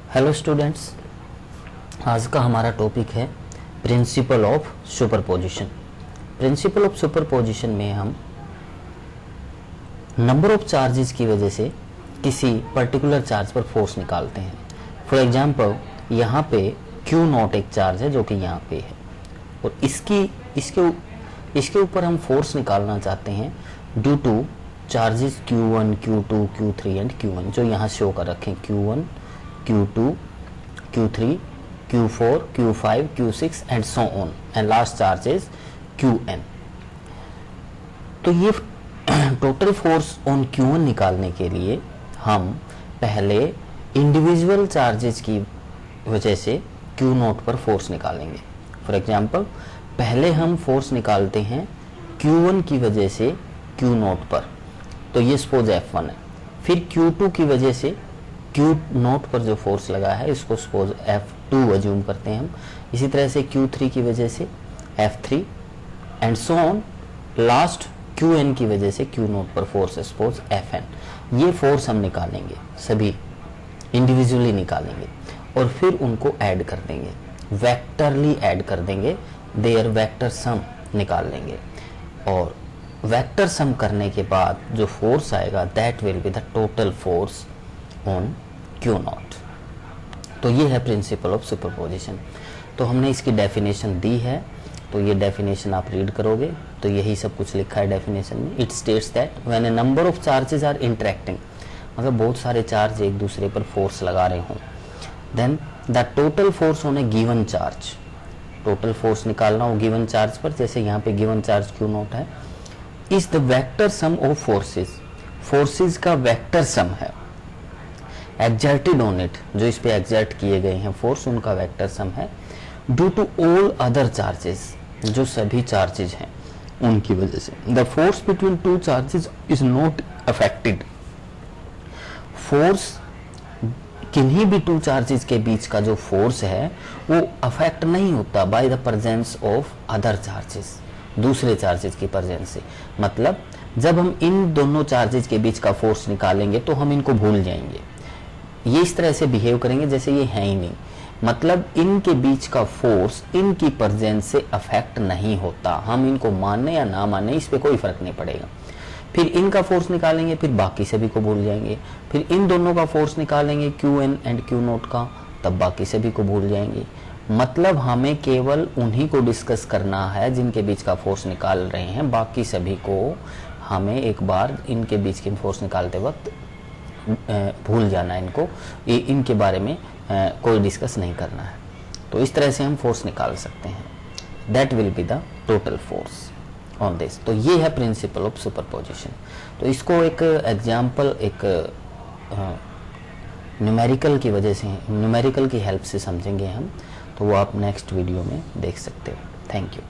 Hello students, आज का हमारा टॉपिक है principle of superposition. Principle of superposition में हम नंबर ऑफ चार्जेस की वजह से किसी पर्टिकुलर चार्ज पर फोर्स निकालते हैं। फॉर एग्जांपल यहाँ पे Q नॉट एक चार्ज है जो कि यहाँ पे है और इसके ऊपर हम फोर्स निकालना चाहते हैं due two charges Q1, Q2, Q3 and Q1 जो यहाँ शो कर रखे हैं Q1, Q2, Q3, Q4, Q5, Q6 and so on and last charge is Qn। तो ये टोटल फोर्स ऑन Q1 निकालने के लिए हम पहले इंडिविजुअल चार्जेस की वजह से Q नोट पर फोर्स निकालेंगे। फॉर एग्जांपल पहले हम फोर्स निकालते हैं Q1 की वजह से Q नोट पर, तो ये सपोज F1 है। फिर Q2 की वजह से Q नोट पर जो फोर्स लगा है इसको सपोज F2 अज्यूम करते हैं हम। इसी तरह से Q3 की वजह से F3 and so on. Last Qn की वजह से Q नोट पर फोर्स है सपोज Fn। ये फोर्स हम निकालेंगे, सभी इंडिविजुअली निकालेंगे और फिर उनको ऐड कर देंगे, वेक्टरली ऐड कर देंगे, देयर वेक्टर सम निकाल लेंगे और वेक्टर सम करने के बाद जो फोर्स आएगा that will be the total force on Q not. तो ये है प्रिंसिपल ऑफ सुपरपोजिशन। तो हमने इसकी डेफिनेशन दी है, तो ये डेफिनेशन आप रीड करोगे तो यही सब कुछ लिखा है डेफिनेशन में। It states that when a number of charges are interacting, मतलब बहुत सारे चार्ज एक दूसरे पर फोर्स लगा रहे हों, then the total force on a given charge, total force निकालना हो गिवन चार्ज पर, जैसे यहाँ पे गिवन चार्ज Q नॉट है, is the vector sum of forces, forces का वेक्टर सम है, एक्सर्टेड ऑन इट, जो इस पे एक्सर्ट किए गए हैं फोर्स उनका वेक्टर सम है, due to all other charges, जो सभी चार्जेस हैं उनकी वजह से। The force between two charges is not affected, force किन्हीं भी टू चार्जेस के बीच का जो फोर्स है वो अफेक्ट नहीं होता by the presence of other charges, दूसरे चार्जेस की प्रेजेंस से। मतलब जब हम इन दोनों चार्जेस के बीच का फोर्स निकालेंगे तो हम इनको भूल जाएंगे, ये इस तरह से बिहेव करेंगे जैसे ये है ही नहीं। मतलब इनके बीच का फोर्स इनकी प्रेजेंस से अफेक्ट नहीं होता, हम इनको माने या ना माने इस पे कोई फर्क नहीं पड़ेगा। फिर इनका फोर्स निकालेंगे, फिर बाकी सभी को भूल जाएंगे, फिर इन दोनों का फोर्स निकालेंगे Qn एंड Q नोट का, तब बाकी सभी को भूल जाएंगे। मतलब हमें केवल उन्हीं को डिस्कस करना है जिनके बीच का फोर्स निकाल रहे हैं, बाकी सभी को हमें एक बार इनके बीच के फोर्स निकालते वक्त भूल जाना है, इनको इनके बारे में कोई डिस्कस नहीं करना है। तो इस तरह से हम फोर्स निकाल सकते हैं, that will be the total force on this. तो ये है प्रिंसिपल ऑफ सुपरपोजिशन। तो इसको एक एग्जाम्पल, एक न्यूमेरिकल की वजह से, न्यूमेरिकल की हेल्प से समझेंगे हम, तो वो आप नेक्स्ट वीडियो में देख सकते हो। Thank you.